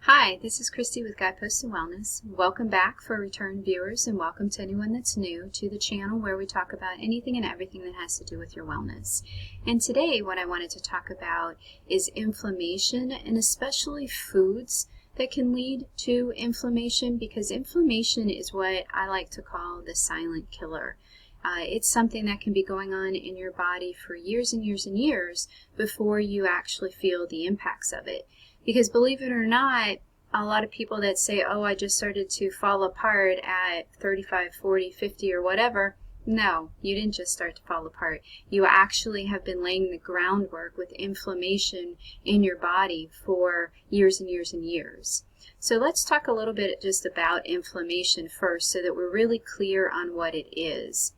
Hi, this is Christy with Guidepost and Wellness. Welcome back for return viewers, and welcome to anyone that's new to the channel where we talk about anything and everything that has to do with your wellness. And today what I wanted to talk about is inflammation, and especially foods that can lead to inflammation, because inflammation is what I like to call the silent killer. It's something that can be going on in your body for years and years and years before you actually feel the impacts of it. Because believe it or not, a lot of people that say, oh, I just started to fall apart at 35, 40, 50 or whatever. No, you didn't just start to fall apart. You actually have been laying the groundwork with inflammation in your body for years and years and years. So let's talk a little bit just about inflammation first so that we're really clear on what it is.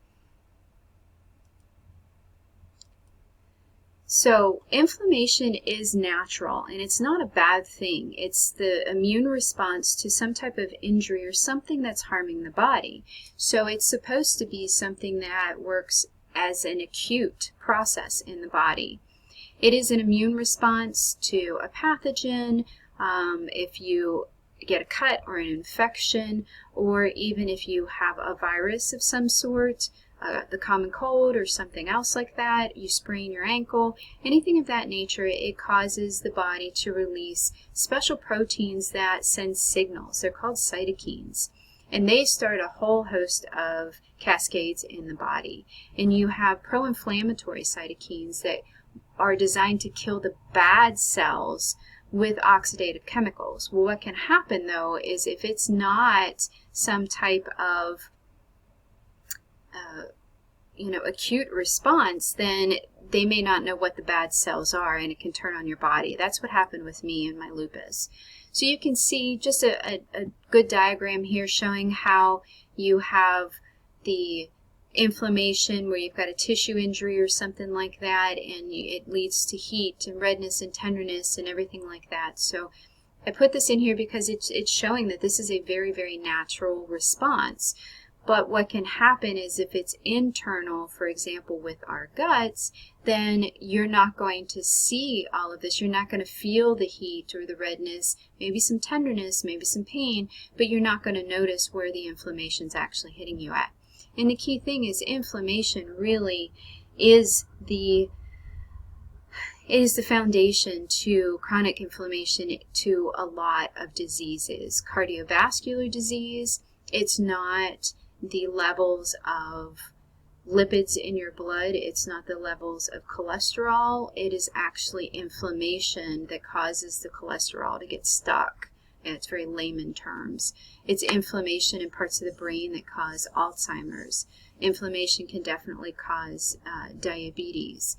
So inflammation is natural, and it's not a bad thing. It's the immune response to some type of injury or something that's harming the body. So it's supposed to be something that works as an acute process in the body. It is an immune response to a pathogen. If you get a cut or an infection, or even if you have a virus of some sort, the common cold or something else like that, you sprain your ankle, anything of that nature, it causes the body to release special proteins that send signals. They're called cytokines, and they start a whole host of cascades in the body. And you have pro-inflammatory cytokines that are designed to kill the bad cells with oxidative chemicals. Well, what can happen though is if it's not some type of acute response, then they may not know what the bad cells are, and it can turn on your body. That's what happened with me and my lupus. So you can see just a good diagram here showing how you have the inflammation where you've got a tissue injury or something like that, and it leads to heat and redness and tenderness and everything like that. So I put this in here because it's showing that this is a very, very natural response. But what can happen is if it's internal, for example, with our guts, then you're not going to see all of this. You're not going to feel the heat or the redness, maybe some tenderness, maybe some pain, but you're not going to notice where the inflammation's actually hitting you at. And the key thing is inflammation really is the foundation to chronic inflammation to a lot of diseases. Cardiovascular disease, it's not the levels of lipids in your blood, it's not the levels of cholesterol, it is actually inflammation that causes the cholesterol to get stuck. And it's very layman terms. It's inflammation in parts of the brain that cause Alzheimer's. Inflammation can definitely cause diabetes,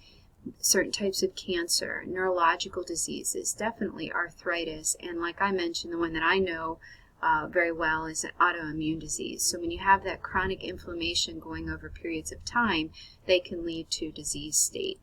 certain types of cancer, neurological diseases, definitely arthritis, and like I mentioned, the one that I know very well is an autoimmune disease. So when you have that chronic inflammation going over periods of time, they can lead to disease state.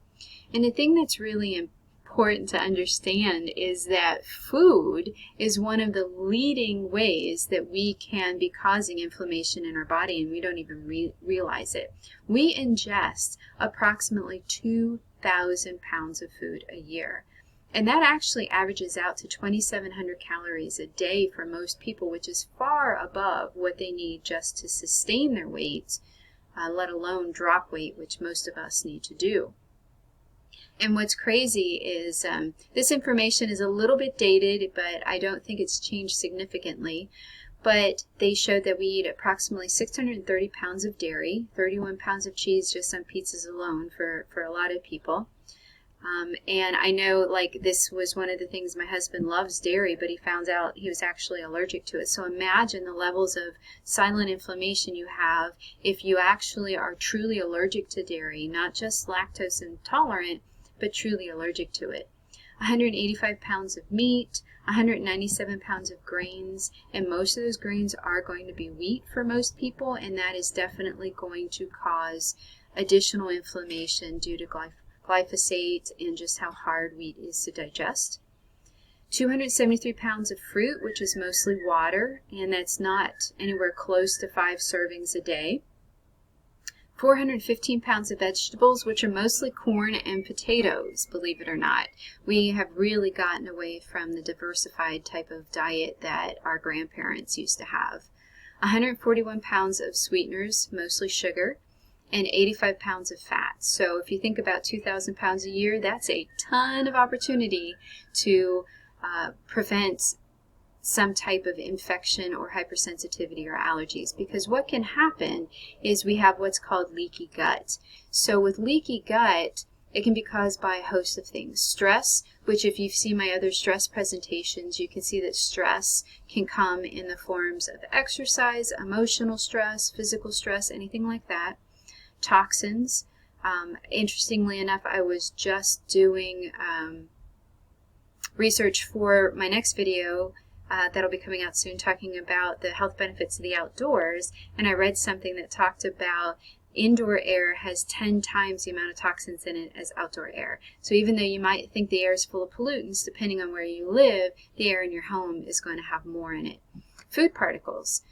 And the thing that's really important to understand is that food is one of the leading ways that we can be causing inflammation in our body, and we don't even realize it. We ingest approximately 2,000 pounds of food a year. And that actually averages out to 2,700 calories a day for most people, which is far above what they need just to sustain their weight, let alone drop weight, which most of us need to do. And what's crazy is this information is a little bit dated, but I don't think it's changed significantly. But they showed that we eat approximately 630 pounds of dairy, 31 pounds of cheese just on pizzas alone for a lot of people. And I know, like, this was one of the things, my husband loves dairy, but he found out he was actually allergic to it. So imagine the levels of silent inflammation you have if you actually are truly allergic to dairy, not just lactose intolerant, but truly allergic to it. 185 pounds of meat, 197 pounds of grains, and most of those grains are going to be wheat for most people, and that is definitely going to cause additional inflammation due to glyphosate and just how hard wheat is to digest. 273 pounds of fruit, which is mostly water, and that's not anywhere close to 5 servings a day. 415 pounds of vegetables, which are mostly corn and potatoes, believe it or not. We have really gotten away from the diversified type of diet that our grandparents used to have. 141 pounds of sweeteners, mostly sugar, and 85 pounds of fat. So if you think about 2,000 pounds a year, that's a ton of opportunity to prevent some type of infection or hypersensitivity or allergies, because what can happen is we have what's called leaky gut. So with leaky gut, it can be caused by a host of things. Stress, which if you've seen my other stress presentations, you can see that stress can come in the forms of exercise, emotional stress, physical stress, anything like that. Toxins. Interestingly enough, I was just doing research for my next video that'll be coming out soon, talking about the health benefits of the outdoors, and I read something that talked about indoor air has 10 times the amount of toxins in it as outdoor air. So even though you might think the air is full of pollutants, depending on where you live, the air in your home is going to have more in it. Food particles.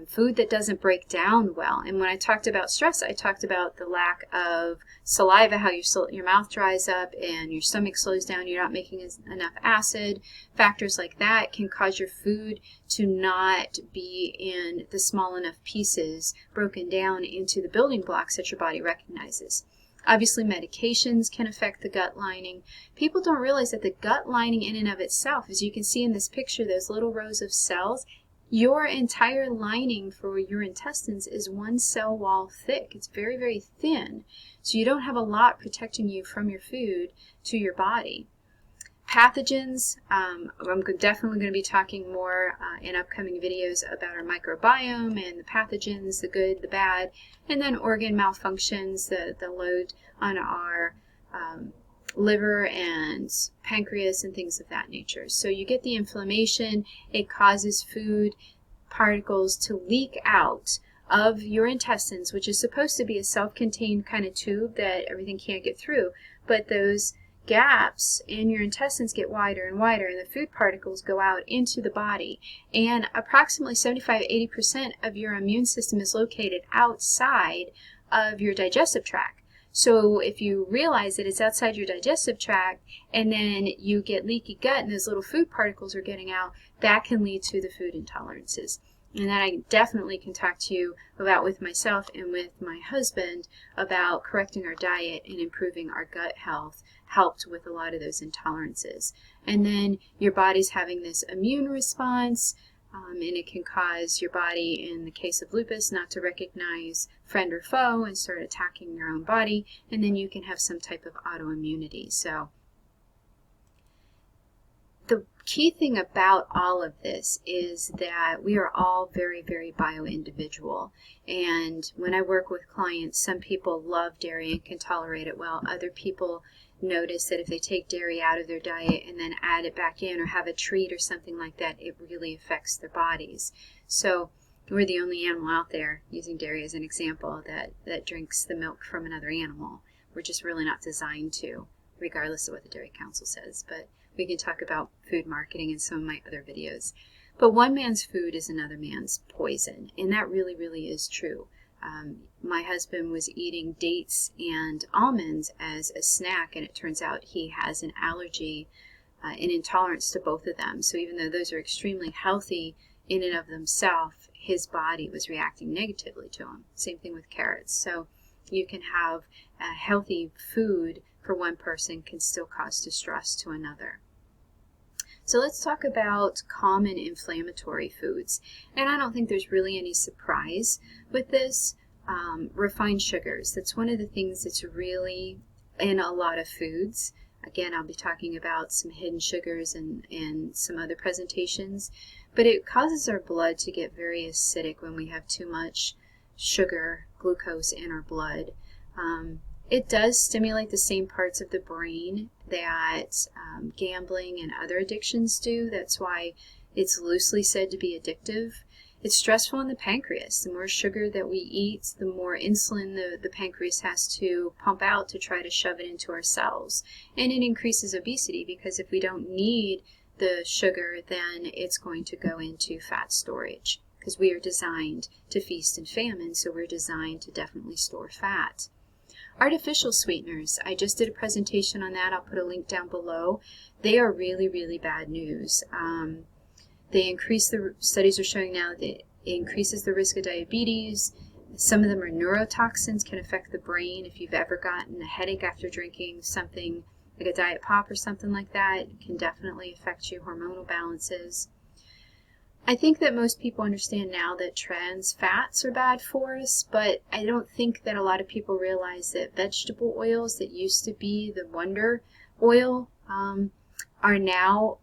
Food that doesn't break down well. And when I talked about stress, I talked about the lack of saliva, how your mouth dries up and your stomach slows down, you're not making enough acid. Factors like that can cause your food to not be in the small enough pieces broken down into the building blocks that your body recognizes. Obviously, medications can affect the gut lining. People don't realize that the gut lining in and of itself, as you can see in this picture, those little rows of cells, your entire lining for your intestines is one cell wall thick. It's very, very thin. So you don't have a lot protecting you from your food to your body. Pathogens, I'm definitely going to be talking more in upcoming videos about our microbiome and the pathogens, the good, the bad, and then organ malfunctions, the load on our liver and pancreas and things of that nature. So you get the inflammation, it causes food particles to leak out of your intestines, which is supposed to be a self-contained kind of tube that everything can't get through, but those gaps in your intestines get wider and wider, and the food particles go out into the body, and approximately 75-80% of your immune system is located outside of your digestive tract. So if you realize that it's outside your digestive tract and then you get leaky gut and those little food particles are getting out, that can lead to the food intolerances. And that I definitely can talk to you about with myself and with my husband about correcting our diet and improving our gut health helped with a lot of those intolerances. And then your body's having this immune response, and it can cause your body, in the case of lupus, not to recognize friend or foe and start attacking your own body, and then you can have some type of autoimmunity. So the key thing about all of this is that we are all very, very bio-individual. And when I work with clients, some people love dairy and can tolerate it well. Other people notice that if they take dairy out of their diet and then add it back in or have a treat or something like that, it really affects their bodies. So we're the only animal out there, using dairy as an example, that drinks the milk from another animal. We're just really not designed to, regardless of what the Dairy Council says. But we can talk about food marketing in some of my other videos. But one man's food is another man's poison, and that really, really is true. My husband was eating dates and almonds as a snack, and it turns out he has an allergy, an intolerance to both of them. So even though those are extremely healthy in and of themselves, his body was reacting negatively to them. Same thing with carrots. So you can have a healthy food for one person can still cause distress to another. So let's talk about common inflammatory foods. And I don't think there's really any surprise with this. Refined sugars. That's one of the things that's really in a lot of foods. Again, I'll be talking about some hidden sugars and some other presentations. But it causes our blood to get very acidic when we have too much sugar, glucose in our blood. It does stimulate the same parts of the brain that gambling and other addictions do. That's why it's loosely said to be addictive. It's stressful on the pancreas. The more sugar that we eat, the more insulin the pancreas has to pump out to try to shove it into our cells. And it increases obesity because if we don't need the sugar, then it's going to go into fat storage because we are designed to feast and famine, so we're designed to definitely store fat. Artificial sweeteners, I just did a presentation on that. I'll put a link down below. They are really, really bad news. Studies are showing now that it increases the risk of diabetes. Some of them are neurotoxins, can affect the brain. If you've ever gotten a headache after drinking something like a diet pop or something like that, it can definitely affect your hormonal balances. I think that most people understand now that trans fats are bad for us, but I don't think that a lot of people realize that vegetable oils that used to be the wonder oil are now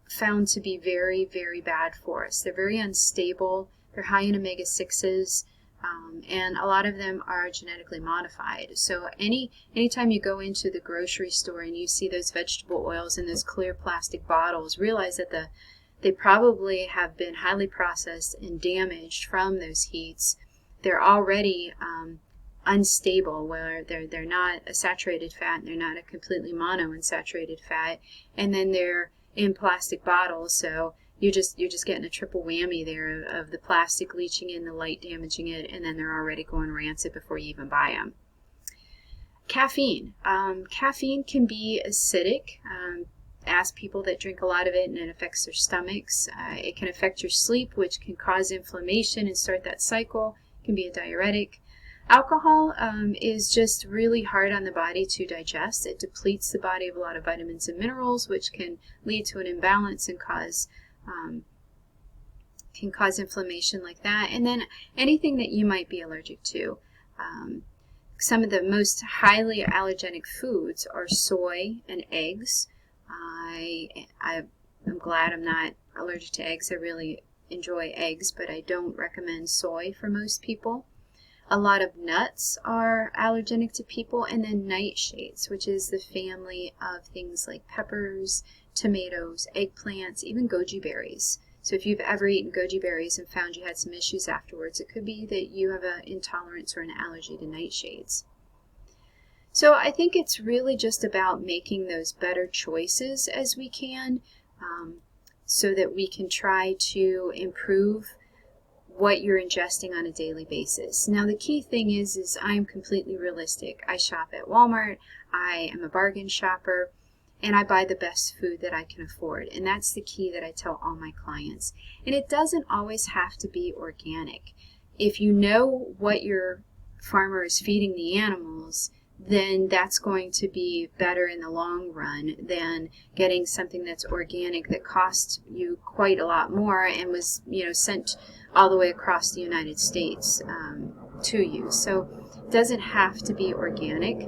found to be very, very bad for us. They're very unstable. They're high in omega-6s, and a lot of them are genetically modified. So anytime you go into the grocery store and you see those vegetable oils in those clear plastic bottles, realize that they probably have been highly processed and damaged from those heats. They're already unstable, where they're not a saturated fat and they're not a completely monounsaturated fat, and then they're in plastic bottles, so you're just getting a triple whammy there of the plastic leaching in, the light damaging it, and then they're already going rancid before you even buy them. Caffeine. Caffeine can be acidic. Ask people that drink a lot of it and it affects their stomachs. It can affect your sleep, which can cause inflammation and start that cycle. It can be a diuretic. Alcohol is just really hard on the body to digest. It depletes the body of a lot of vitamins and minerals, which can lead to an imbalance and cause inflammation like that. And then anything that you might be allergic to. Some of the most highly allergenic foods are soy and eggs. I'm glad I'm not allergic to eggs. I really enjoy eggs, but I don't recommend soy for most people. A lot of nuts are allergenic to people, and then nightshades, which is the family of things like peppers, tomatoes, eggplants, even goji berries. So if you've ever eaten goji berries and found you had some issues afterwards, it could be that you have an intolerance or an allergy to nightshades. So I think it's really just about making those better choices as we can, so that we can try to improve what you're ingesting on a daily basis. Now the key thing is I'm completely realistic. I shop at Walmart, I am a bargain shopper, and I buy the best food that I can afford. And that's the key that I tell all my clients. And it doesn't always have to be organic. If you know what your farmer is feeding the animals, then that's going to be better in the long run than getting something that's organic that costs you quite a lot more and was, sent all the way across the United States to you. So it doesn't have to be organic.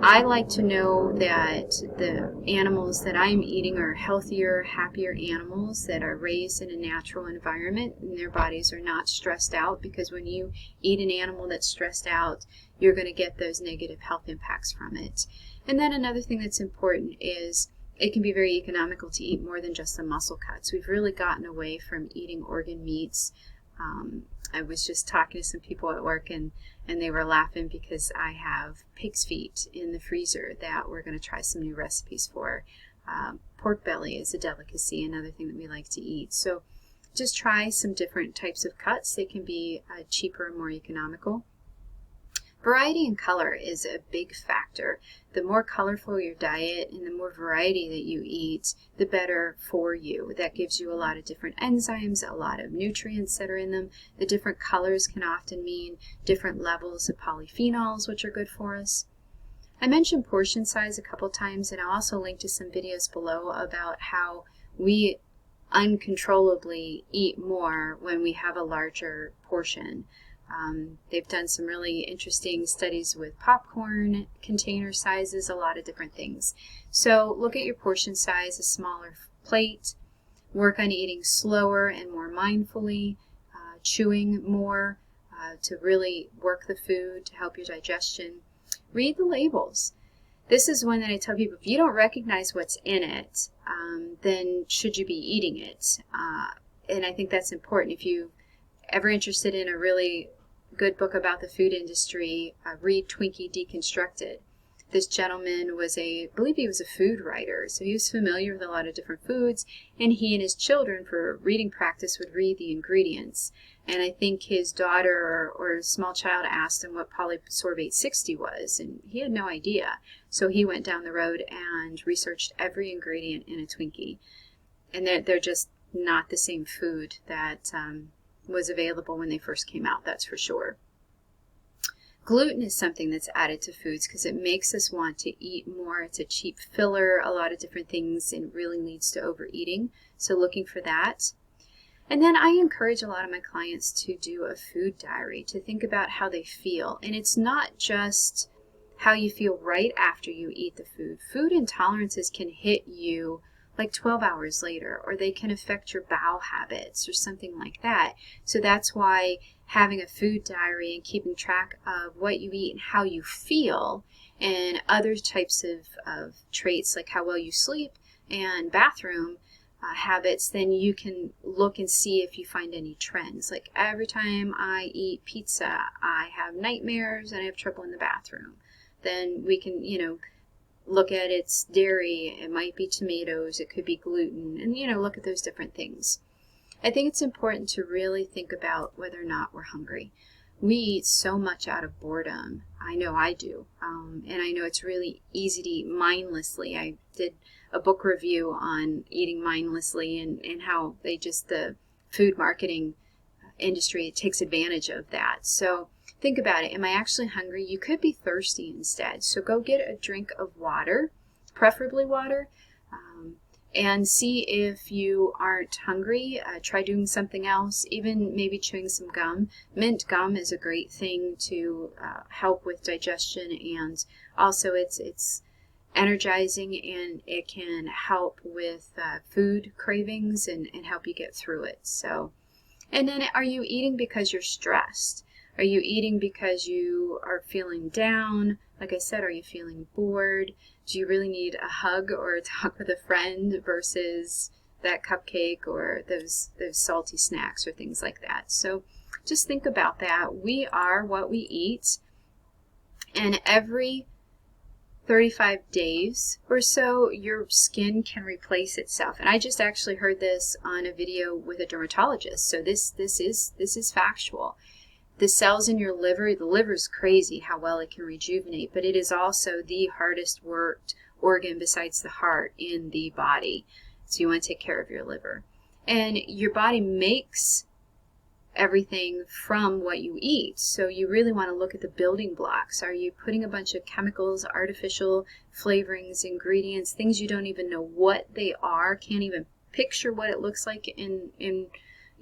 I like to know that the animals that I'm eating are healthier, happier animals that are raised in a natural environment and their bodies are not stressed out, because when you eat an animal that's stressed out, you're going to get those negative health impacts from it. And then another thing that's important is it can be very economical to eat more than just the muscle cuts. We've really gotten away from eating organ meats. I was just talking to some people at work and they were laughing because I have pig's feet in the freezer that we're going to try some new recipes for. Pork belly is a delicacy, another thing that we like to eat. So just try some different types of cuts. They can be cheaper and more economical. Variety and color is a big factor. The more colorful your diet and the more variety that you eat, the better for you. That gives you a lot of different enzymes, a lot of nutrients that are in them. The different colors can often mean different levels of polyphenols, which are good for us. I mentioned portion size a couple times, and I'll also link to some videos below about how we uncontrollably eat more when we have a larger portion. They've done some really interesting studies with popcorn, container sizes, a lot of different things. So look at your portion size, a smaller plate, work on eating slower and more mindfully, chewing more to really work the food to help your digestion. Read the labels. This is one that I tell people, if you don't recognize what's in it, then should you be eating it? And I think that's important. If you're ever interested in a really good book about the food industry, read Twinkie Deconstructed. this gentleman was I believe he was a food writer, so he was familiar with a lot of different foods, and he and his children, for reading practice, would read the ingredients. And I think his daughter or a small child asked him what polysorbate 60 was, and he had no idea. So he went down the road and researched every ingredient in a Twinkie. And they're just not the same food that was available when they first came out, that's for sure. Gluten is something that's added to foods because it makes us want to eat more. It's a cheap filler, a lot of different things, and it really leads to overeating. So looking for that. And then I encourage a lot of my clients to do a food diary, to think about how they feel. And it's not just how you feel right after you eat the food. Food intolerances can hit you like 12 hours later, or they can affect your bowel habits or something like that. So that's why having a food diary and keeping track of what you eat and how you feel, and other types of traits like how well you sleep and bathroom habits, then you can look and see if you find any trends. Like every time I eat pizza, I have nightmares and I have trouble in the bathroom. Then we can, look at its dairy. It might be tomatoes, it could be gluten, and look at those different things. I think it's important to really think about whether or not we're hungry. We eat so much out of boredom. I know I do, and I know it's really easy to eat mindlessly. I did a book review on eating mindlessly and how the food marketing industry takes advantage of that. So think about it. Am I actually hungry? You could be thirsty instead. So go get a drink of water, preferably water, and see if you aren't hungry. Try doing something else, even maybe chewing some gum. Mint gum is a great thing to help with digestion, and also it's energizing, and it can help with food cravings and help you get through it. So, and then are you eating because you're stressed? Are you eating because you are feeling down? Like I said, are you feeling bored? Do you really need a hug or a talk with a friend versus that cupcake or those salty snacks or things like that? So just think about that. We are what we eat, and every 35 days or so, your skin can replace itself. And I just actually heard this on a video with a dermatologist. So this is factual. The cells in your liver, the liver is crazy how well it can rejuvenate, but it is also the hardest worked organ besides the heart in the body. So you want to take care of your liver. And your body makes everything from what you eat. So you really want to look at the building blocks. Are you putting a bunch of chemicals, artificial flavorings, ingredients, things you don't even know what they are, can't even picture what it looks like in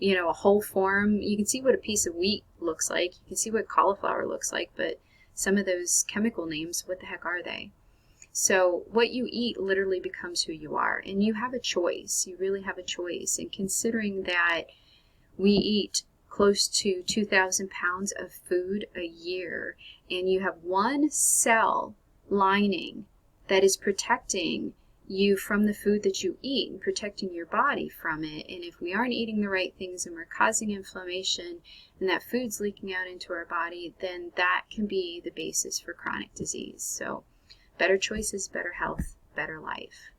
a whole form? You can see what a piece of wheat looks like. You can see what cauliflower looks like, but some of those chemical names, what the heck are they? So what you eat literally becomes who you are, and you have a choice. You really have a choice. And considering that we eat close to 2,000 pounds of food a year, and you have one cell lining that is protecting you from the food that you eat and protecting your body from it. And if we aren't eating the right things and we're causing inflammation and that food's leaking out into our body, then that can be the basis for chronic disease. So better choices, better health, better life.